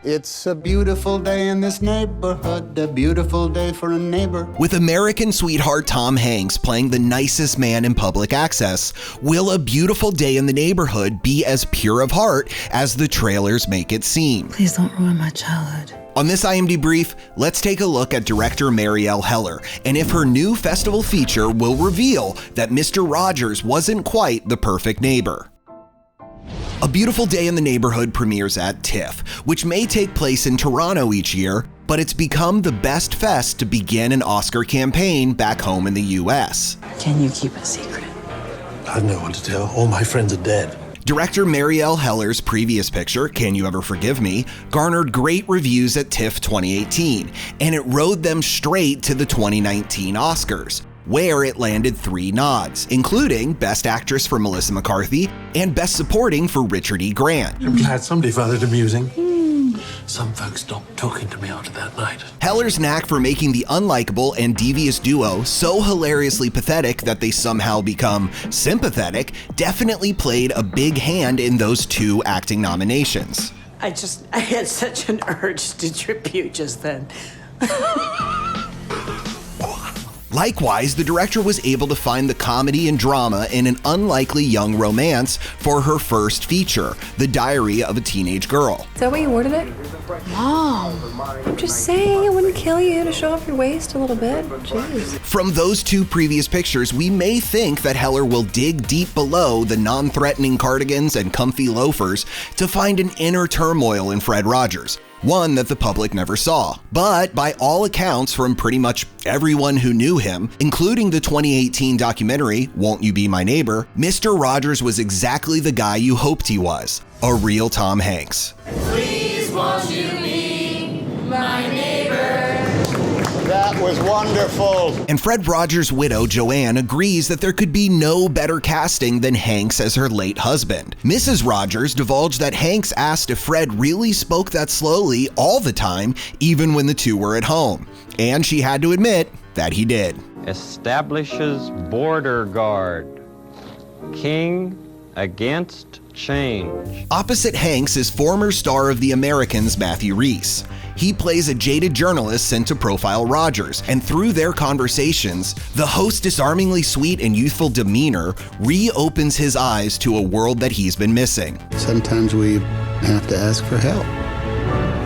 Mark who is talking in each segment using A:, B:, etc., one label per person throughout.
A: It's a beautiful day in this neighborhood, a beautiful day for a neighbor.
B: With American sweetheart Tom Hanks playing the nicest man in public access, will A Beautiful Day in the Neighborhood be as pure of heart as the trailers make it seem?
C: Please don't ruin my childhood.
B: On this IMDbrief, let's take a look at director Marielle Heller and if her new festival feature will reveal that Mr. Rogers wasn't quite the perfect neighbor. A Beautiful Day in the Neighborhood premieres at TIFF, which may take place in Toronto each year, but it's become the best fest to begin an Oscar campaign back home in the US.
C: Can you keep a secret?
D: I've no one to tell. All my friends are dead.
B: Director Marielle Heller's previous picture, Can You Ever Forgive Me?, garnered great reviews at TIFF 2018, and it rode them straight to the 2019 Oscars, where it landed 3 nods, including Best Actress for Melissa McCarthy and Best Supporting for Richard E. Grant.
D: I'm glad somebody found it amusing. Some folks stopped talking to me after that night.
B: Heller's knack for making the unlikable and devious duo so hilariously pathetic that they somehow become sympathetic definitely played a big hand in those 2 acting nominations.
E: I had such an urge to trip you just then.
B: Likewise, the director was able to find the comedy and drama in an unlikely young romance for her first feature, The Diary of a Teenage Girl.
F: Is that what you ordered it? Mom, I'm just saying it wouldn't kill you to show off your waist a little bit. Jeez.
B: From those 2 previous pictures, we may think that Heller will dig deep below the non-threatening cardigans and comfy loafers to find an inner turmoil in Fred Rogers, one that the public never saw. But by all accounts from pretty much everyone who knew him, including the 2018 documentary, Won't You Be My Neighbor, Mr. Rogers was exactly the guy you hoped he was, a real Tom Hanks.
G: Please won't you be my neighbor?
A: That was wonderful.
B: And Fred Rogers' widow, Joanne, agrees that there could be no better casting than Hanks as her late husband. Mrs. Rogers divulged that Hanks asked if Fred really spoke that slowly all the time, even when the 2 were at home. And she had to admit that he did.
H: Establishes border guard. King against change.
B: Opposite Hanks is former star of The Americans, Matthew Rhys. He plays a jaded journalist sent to profile Rogers, and through their conversations, the host's disarmingly sweet and youthful demeanor reopens his eyes to a world that he's been missing.
A: Sometimes we have to ask for help,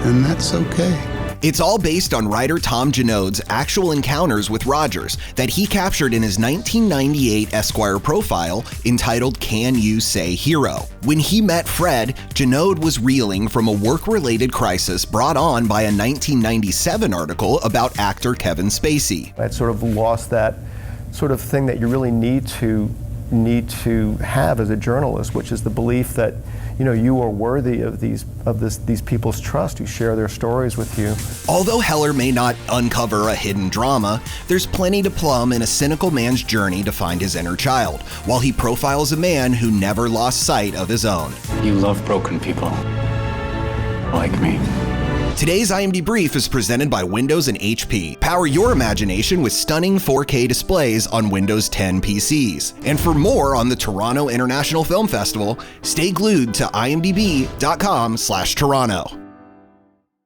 A: and that's okay.
B: It's all based on writer Tom Genode's actual encounters with Rogers that he captured in his 1998 Esquire profile entitled Can You Say Hero? When he met Fred, Genode was reeling from a work-related crisis brought on by a 1997 article about actor Kevin Spacey.
I: I'd sort of lost that sort of thing that you really need to have as a journalist, which is the belief that you are worthy of these people's trust who share their stories with you.
B: Although Heller may not uncover a hidden drama, there's plenty to plumb in a cynical man's journey to find his inner child, while he profiles a man who never lost sight of his own.
J: You love broken people, like me.
B: Today's IMDbrief is presented by Windows and HP. Power your imagination with stunning 4K displays on Windows 10 PCs. And for more on the Toronto International Film Festival, stay glued to imdb.com/Toronto.